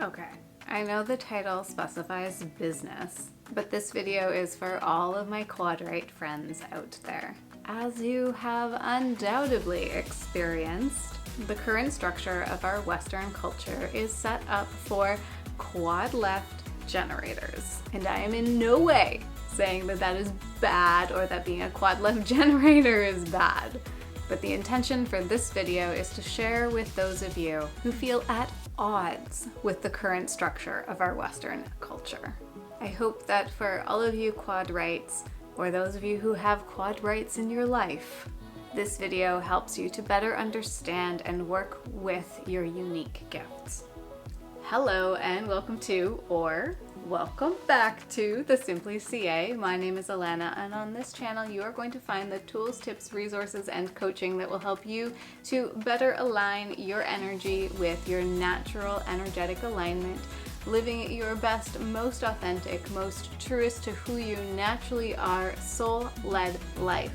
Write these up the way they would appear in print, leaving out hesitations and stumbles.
Okay, I know the title specifies business, but this video is for all of my quad-right friends out there. As you have undoubtedly experienced, the current structure of our Western culture is set up for quad-left generators, and I am in no way saying that that is bad or that being a quad-left generator is bad. But the intention for this video is to share with those of you who feel at odds with the current structure of our Western culture. I hope that for all of you quad rights, or those of you who have quad rights in your life, this video helps you to better understand and work with your unique gifts. Hello and welcome to, or welcome back to, the Simply CA. My name is Alana, and on this channel you are going to find the tools, tips, resources, and coaching that will help you to better align your energy with your natural energetic alignment, living your best, most authentic, most truest to who you naturally are, soul-led life.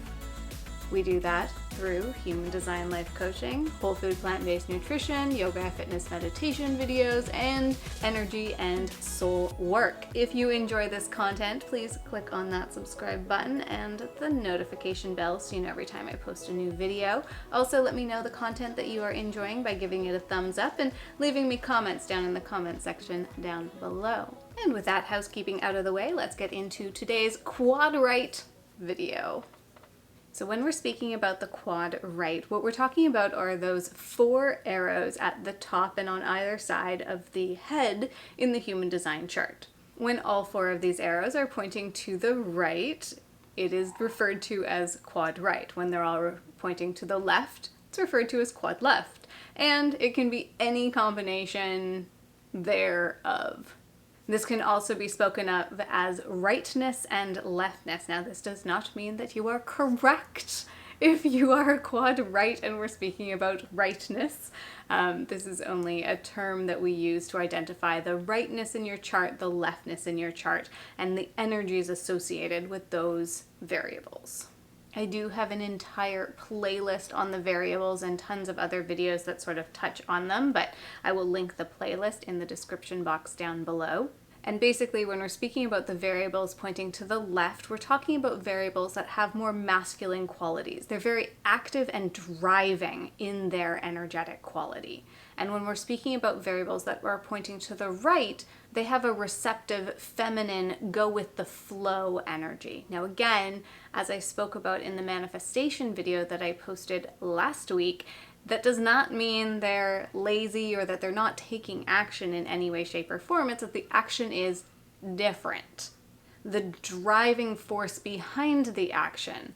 We do that through human design life coaching, whole food plant-based nutrition, yoga, fitness, meditation videos, and energy and soul work. If you enjoy this content, please click on that subscribe button and the notification bell so you know every time I post a new video. Also, let me know the content that you are enjoying by giving it a thumbs up and leaving me comments down in the comment section down below. And with that housekeeping out of the way, let's get into today's quad right video. So when we're speaking about the quad right, what we're talking about are those 4 arrows at the top and on either side of the head in the human design chart. When all 4 of these arrows are pointing to the right, it is referred to as quad right. When they're all pointing to the left, it's referred to as quad left. And it can be any combination thereof. This can also be spoken of as rightness and leftness. Now, this does not mean that you are correct if you are a quad right and we're speaking about rightness. This is only a term that we use to identify the rightness in your chart, the leftness in your chart, and the energies associated with those variables. I do have an entire playlist on the variables and tons of other videos that sort of touch on them, but I will link the playlist in the description box down below. And basically, when we're speaking about the variables pointing to the left, we're talking about variables that have more masculine qualities. They're very active and driving in their energetic quality. And when we're speaking about variables that are pointing to the right, they have a receptive, feminine, go with the flow energy. Now again, as I spoke about in the manifestation video that I posted last week, that does not mean they're lazy or that they're not taking action in any way, shape, or form. It's that the action is different. The driving force behind the action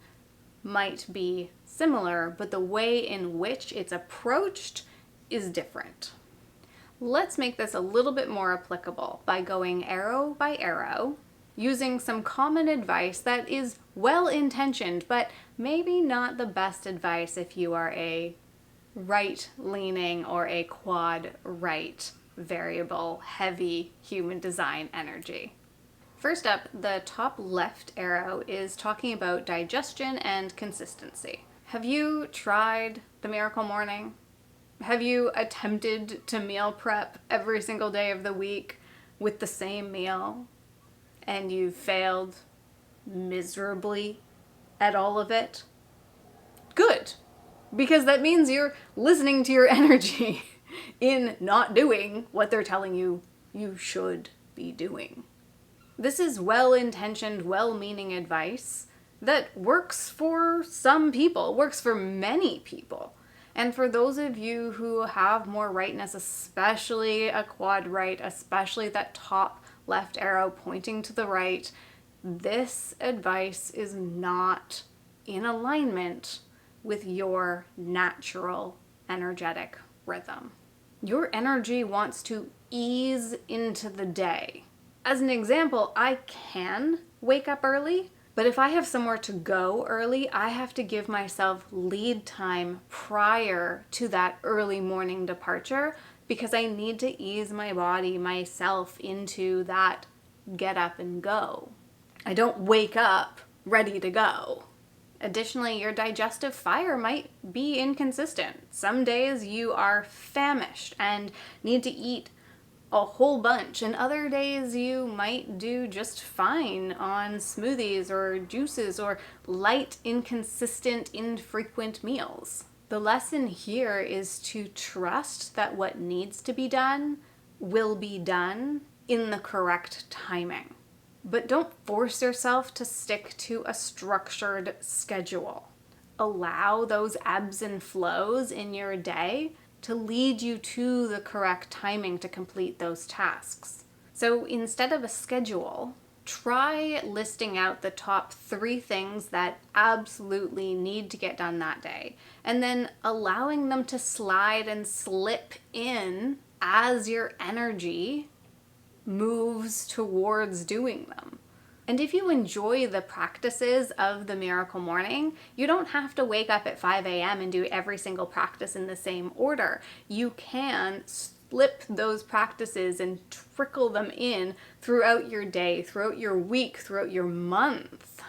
might be similar, but the way in which it's approached is different. Let's make this a little bit more applicable by going arrow by arrow, using some common advice that is well-intentioned, but maybe not the best advice if you are a right-leaning or a quad right variable heavy human design energy. First up, the top left arrow is talking about digestion and consistency. Have you tried the Miracle Morning? Have you attempted to meal prep every single day of the week with the same meal and you've failed miserably at all of it? Good, because that means you're listening to your energy in not doing what they're telling you you should be doing. This is well-intentioned, well-meaning advice that works for some people, works for many people. And for those of you who have more rightness, especially a quad right, especially that top left arrow pointing to the right, this advice is not in alignment with your natural energetic rhythm. Your energy wants to ease into the day. As an example, I can wake up early, but if I have somewhere to go early, I have to give myself lead time prior to that early morning departure because I need to ease my body, myself into that get up and go. I don't wake up ready to go. Additionally, your digestive fire might be inconsistent. Some days you are famished and need to eat a whole bunch, and other days you might do just fine on smoothies or juices or light, inconsistent, infrequent meals. The lesson here is to trust that what needs to be done will be done in the correct timing. But don't force yourself to stick to a structured schedule. Allow those ebbs and flows in your day to lead you to the correct timing to complete those tasks. So instead of a schedule, try listing out the top 3 things that absolutely need to get done that day, and then allowing them to slide and slip in as your energy moves towards doing them. And if you enjoy the practices of the Miracle Morning, you don't have to wake up at 5 a.m. and do every single practice in the same order. You can slip those practices and trickle them in throughout your day, throughout your week, throughout your month,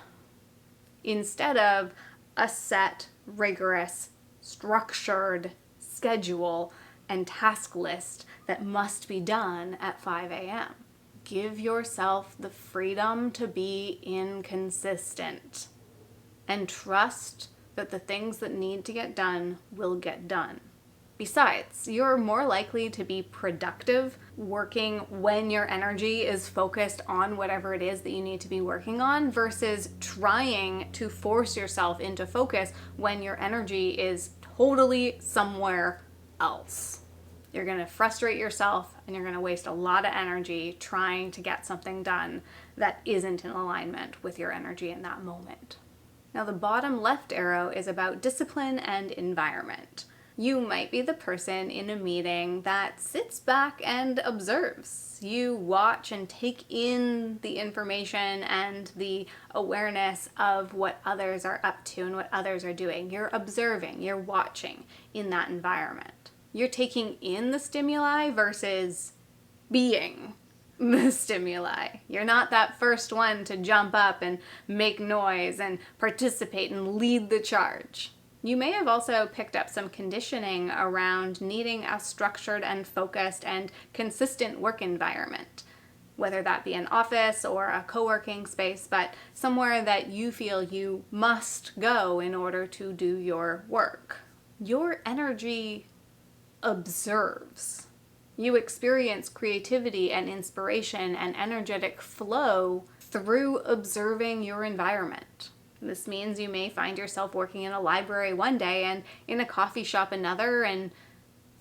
instead of a set, rigorous, structured schedule and task list that must be done at 5 a.m. Give yourself the freedom to be inconsistent and trust that the things that need to get done will get done. Besides, you're more likely to be productive working when your energy is focused on whatever it is that you need to be working on versus trying to force yourself into focus when your energy is totally somewhere else. You're going to frustrate yourself and you're going to waste a lot of energy trying to get something done that isn't in alignment with your energy in that moment. Now, the bottom left arrow is about discipline and environment. You might be the person in a meeting that sits back and observes. You watch and take in the information and the awareness of what others are up to and what others are doing. You're observing, you're watching in that environment. You're taking in the stimuli versus being the stimuli. You're not that first one to jump up and make noise and participate and lead the charge. You may have also picked up some conditioning around needing a structured and focused and consistent work environment, whether that be an office or a co-working space, but somewhere that you feel you must go in order to do your work. Your energy observes. You experience creativity and inspiration and energetic flow through observing your environment. This means you may find yourself working in a library one day and in a coffee shop another, and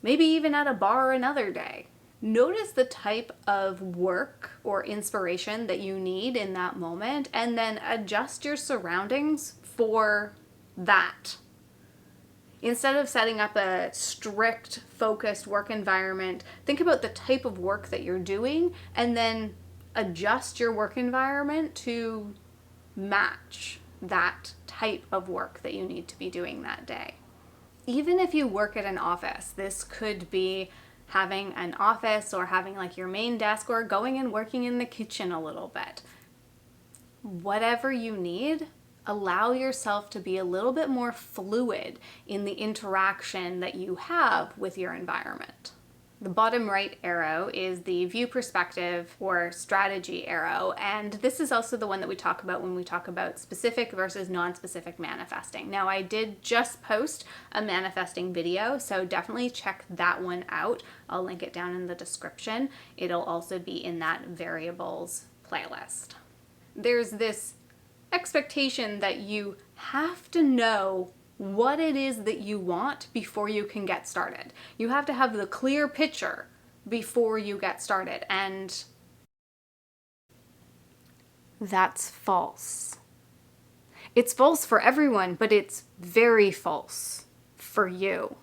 maybe even at a bar another day. Notice the type of work or inspiration that you need in that moment, and then adjust your surroundings for that. Instead of setting up a strict, focused work environment, think about the type of work that you're doing and then adjust your work environment to match that type of work that you need to be doing that day. Even if you work at an office, this could be having an office or having like your main desk or going and working in the kitchen a little bit. Whatever you need, allow yourself to be a little bit more fluid in the interaction that you have with your environment. The bottom right arrow is the view perspective or strategy arrow, and this is also the one that we talk about when we talk about specific versus non-specific manifesting. Now, I did just post a manifesting video, so definitely check that one out. I'll link it down in the description. It'll also be in that variables playlist. There's this expectation that you have to know what it is that you want before you can get started. You have to have the clear picture before you get started, and that's false. It's false for everyone, but it's very false for you.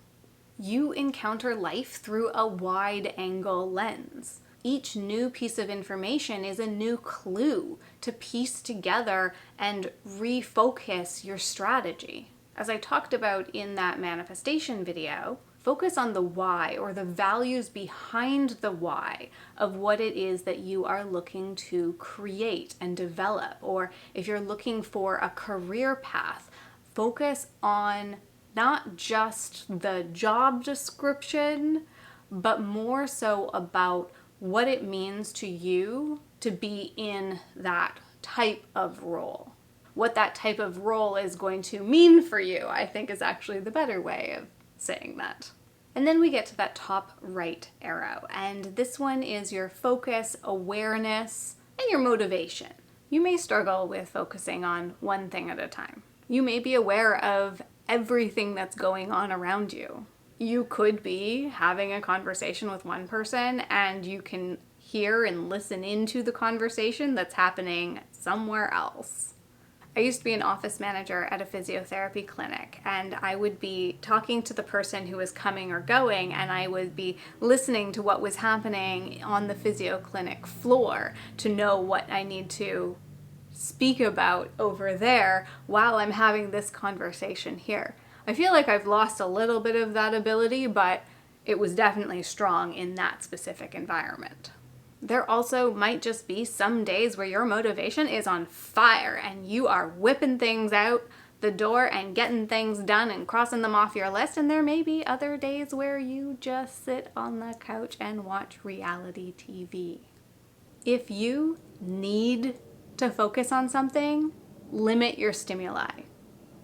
You encounter life through a wide-angle lens. Each new piece of information is a new clue to piece together and refocus your strategy. As I talked about in that manifestation video, focus on the why or the values behind the why of what it is that you are looking to create and develop. Or if you're looking for a career path, focus on not just the job description, but more so about what it means to you to be in that type of role. What that type of role is going to mean for you, I think, is actually the better way of saying that. And then we get to that top right arrow, and this one is your focus, awareness, and your motivation. You may struggle with focusing on one thing at a time. You may be aware of everything that's going on around you. You could be having a conversation with one person and you can hear and listen into the conversation that's happening somewhere else. I used to be an office manager at a physiotherapy clinic, and I would be talking to the person who was coming or going, and I would be listening to what was happening on the physio clinic floor to know what I need to speak about over there while I'm having this conversation here. I feel like I've lost a little bit of that ability, but it was definitely strong in that specific environment. There also might just be some days where your motivation is on fire and you are whipping things out the door and getting things done and crossing them off your list. And there may be other days where you just sit on the couch and watch reality TV. If you need to focus on something, limit your stimuli.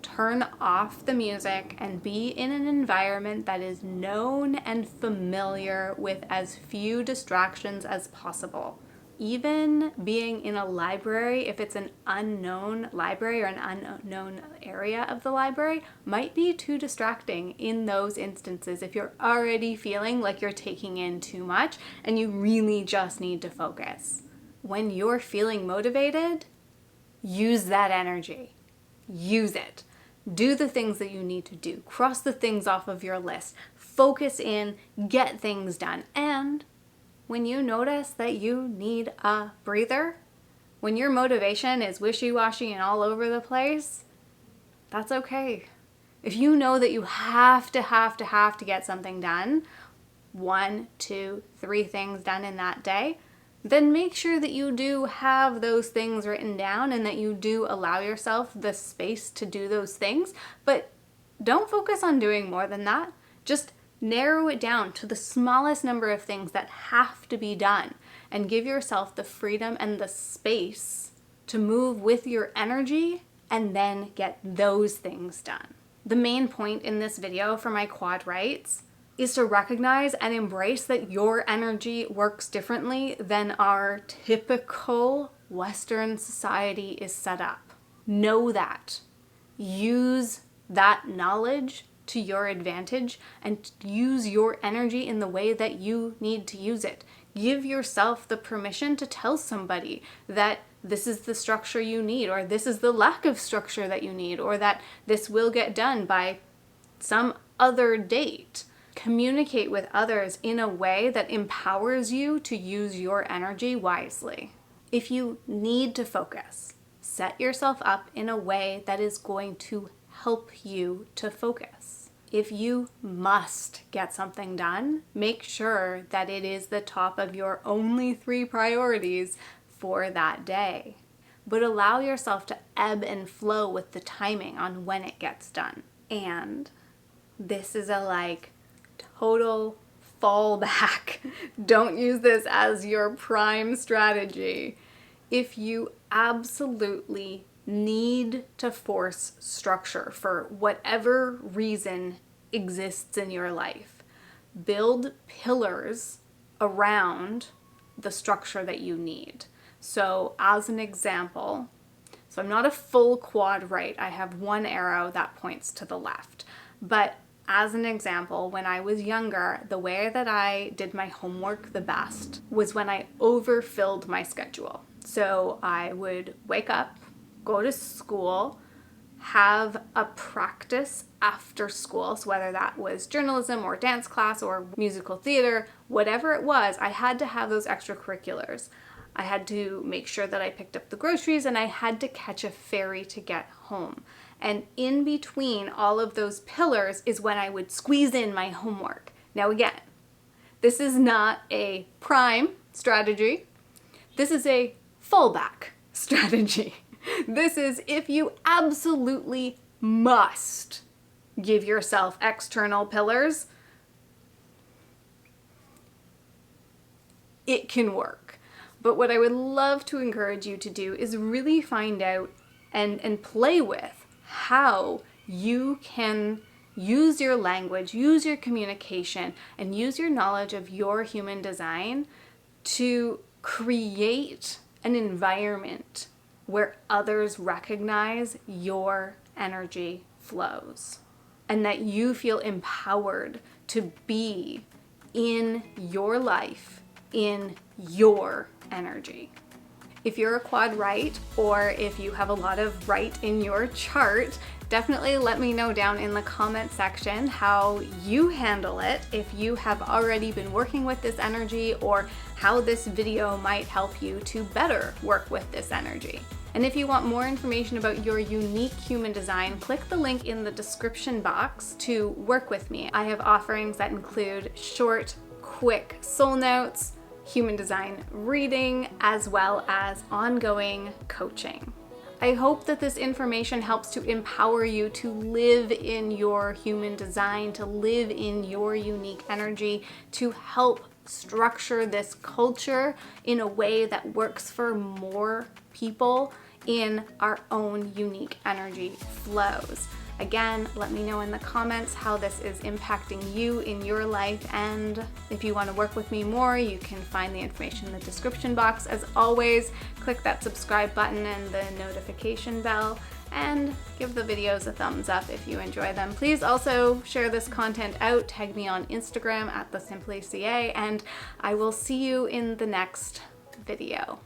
Turn off the music and be in an environment that is known and familiar with as few distractions as possible. Even being in a library, if it's an unknown library or an unknown area of the library, might be too distracting in those instances if you're already feeling like you're taking in too much and you really just need to focus. When you're feeling motivated, use that energy. Use it. Do the things that you need to do. Cross the things off of your list. Focus in, get things done. And when you notice that you need a breather, when your motivation is wishy-washy and all over the place, that's okay. If you know that you have to get something done, 1, 2, 3 things done in that day, then make sure that you do have those things written down and that you do allow yourself the space to do those things. But don't focus on doing more than that. Just narrow it down to the smallest number of things that have to be done and give yourself the freedom and the space to move with your energy and then get those things done. The main point in this video for my quad rights is to recognize and embrace that your energy works differently than our typical Western society is set up. Know that. Use that knowledge to your advantage and use your energy in the way that you need to use it. Give yourself the permission to tell somebody that this is the structure you need, or this is the lack of structure that you need, or that this will get done by some other date. Communicate with others in a way that empowers you to use your energy wisely. If you need to focus, set yourself up in a way that is going to help you to focus. If you must get something done, make sure that it is the top of your only 3 priorities for that day. But allow yourself to ebb and flow with the timing on when it gets done. And this is a total fallback. Don't use this as your prime strategy. If you absolutely need to force structure for whatever reason exists in your life, build pillars around the structure that you need. So as an example, so I'm not a full quad right. I have one arrow that points to the left. But as an example, when I was younger, the way that I did my homework the best was when I overfilled my schedule. So I would wake up, go to school, have a practice after school. So whether that was journalism or dance class or musical theater, whatever it was, I had to have those extracurriculars. I had to make sure that I picked up the groceries and I had to catch a ferry to get home. And in between all of those pillars is when I would squeeze in my homework. Now again, this is not a prime strategy. This is a fallback strategy. This is if you absolutely must give yourself external pillars, it can work. But what I would love to encourage you to do is really find out and play with how you can use your language, use your communication, and use your knowledge of your human design to create an environment where others recognize your energy flows and that you feel empowered to be in your life, in your energy. If you're a quad right, or if you have a lot of right in your chart, definitely let me know down in the comment section how you handle it, if you have already been working with this energy, or how this video might help you to better work with this energy. And if you want more information about your unique human design, click the link in the description box to work with me. I have offerings that include short, quick soul notes, human design reading, as well as ongoing coaching. I hope that this information helps to empower you to live in your human design, to live in your unique energy, to help structure this culture in a way that works for more people in our own unique energy flows. Again, let me know in the comments how this is impacting you in your life, and if you want to work with me more, you can find the information in the description box. As always, click that subscribe button and the notification bell, and give the videos a thumbs up if you enjoy them. Please also share this content out, tag me on Instagram @thesimplyca, and I will see you in the next video.